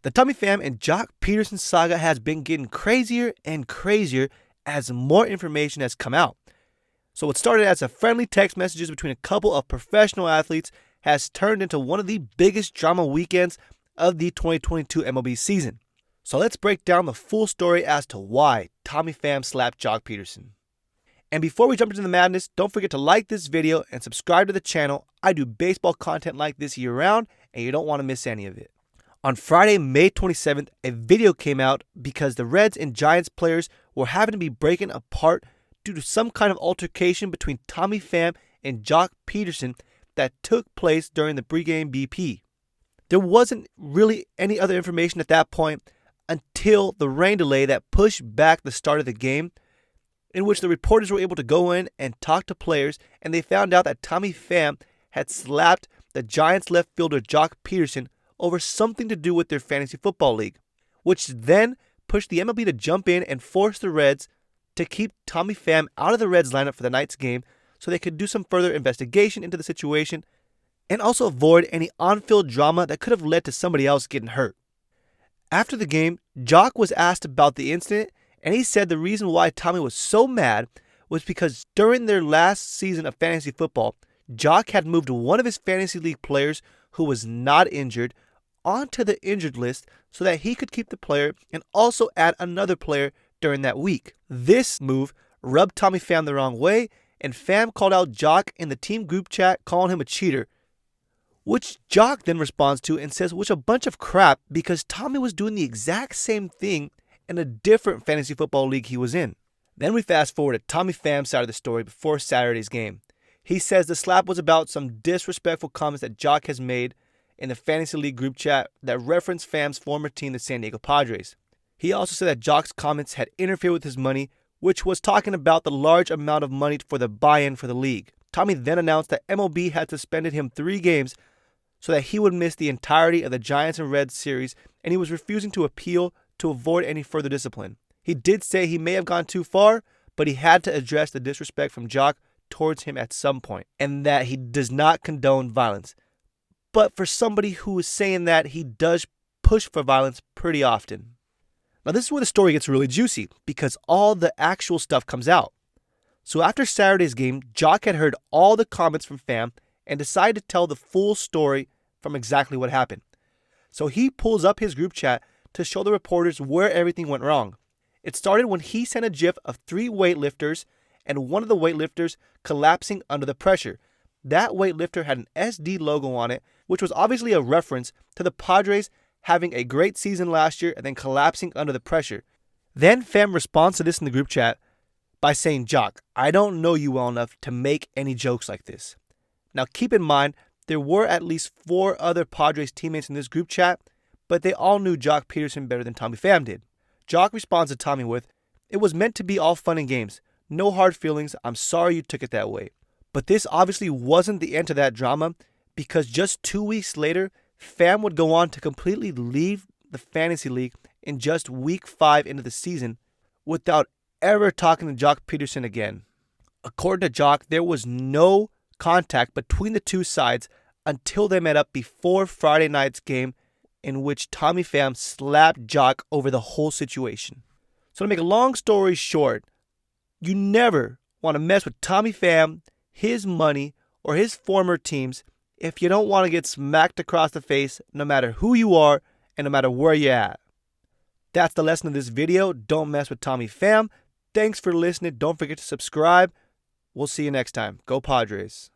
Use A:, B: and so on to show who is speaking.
A: The Tommy Pham and Jock Pederson saga has been getting crazier and crazier as more information has come out. So what started as a friendly text messages between a couple of professional athletes has turned into one of the biggest drama weekends of the 2022 MLB season. So let's break down the full story as to why Tommy Pham slapped Jock Pederson. And before we jump into the madness, don't forget to like this video and subscribe to the channel. I do baseball content like this year round, and you don't want to miss any of it. On Friday, May 27th, a video came out because the Reds and Giants players were having to be broken apart due to some kind of altercation between Tommy Pham and Jock Pederson that took place during the pregame BP. There wasn't really any other information at that point until the rain delay that pushed back the start of the game, in which the reporters were able to go in and talk to players, and they found out that Tommy Pham had slapped the Giants left fielder Jock Pederson over something to do with their fantasy football league, which then pushed the MLB to jump in and force the Reds to keep Tommy Pham out of the Reds lineup for the night's game so they could do some further investigation into the situation and also avoid any on-field drama that could have led to somebody else getting hurt. After the game, Jock was asked about the incident, and he said the reason why Tommy was so mad was because during their last season of fantasy football, Jock had moved one of his fantasy league players who was not injured onto the injured list so that he could keep the player and also add another player during that week. This move rubbed Tommy Pham the wrong way, and Pham called out Jock in the team group chat, calling him a cheater, which Jock then responds to and says which a bunch of crap because Tommy was doing the exact same thing in a different fantasy football league he was in. Then we fast forward to Tommy Pham's side of the story before Saturday's game. He says the slap was about some disrespectful comments that Jock has made in the fantasy league group chat that referenced Pham's former team, the San Diego Padres. He also said that Jock's comments had interfered with his money, which was talking about the large amount of money for the buy-in for the league. Tommy then announced that MLB had suspended him 3 games so that he would miss the entirety of the Giants and Reds series, and he was refusing to appeal to avoid any further discipline. He did say he may have gone too far, but he had to address the disrespect from Jock towards him at some point, and that he does not condone violence. But for somebody who is saying that, he does push for violence pretty often. Now this is where the story gets really juicy, because all the actual stuff comes out. So after Saturday's game, Jock had heard all the comments from Pham and decided to tell the full story from exactly what happened. So he pulls up his group chat to show the reporters where everything went wrong. It started when he sent a gif of 3 weightlifters and one of the weightlifters collapsing under the pressure. That weightlifter had an SD logo on it, which was obviously a reference to the Padres having a great season last year and then collapsing under the pressure. Then Pham responds to this in the group chat by saying, "Jock, I don't know you well enough to make any jokes like this." Now keep in mind, there were at least 4 other Padres teammates in this group chat, but they all knew Jock Pederson better than Tommy Pham did. Jock responds to Tommy with, "It was meant to be all fun and games. No hard feelings. I'm sorry you took it that way." But this obviously wasn't the end to that drama, because just 2 weeks later, Pham would go on to completely leave the fantasy league in just week 5 into the season without ever talking to Jock Pederson again. According to Jock, there was no contact between the two sides until they met up before Friday night's game, in which Tommy Pham slapped Jock over the whole situation. So to make a long story short, you never want to mess with Tommy Pham, his money, or his former teams if you don't want to get smacked across the face no matter who you are and no matter where you're at. That's the lesson of this video. Don't mess with Tommy Pham. Thanks for listening. Don't forget to subscribe. We'll see you next time. Go Padres.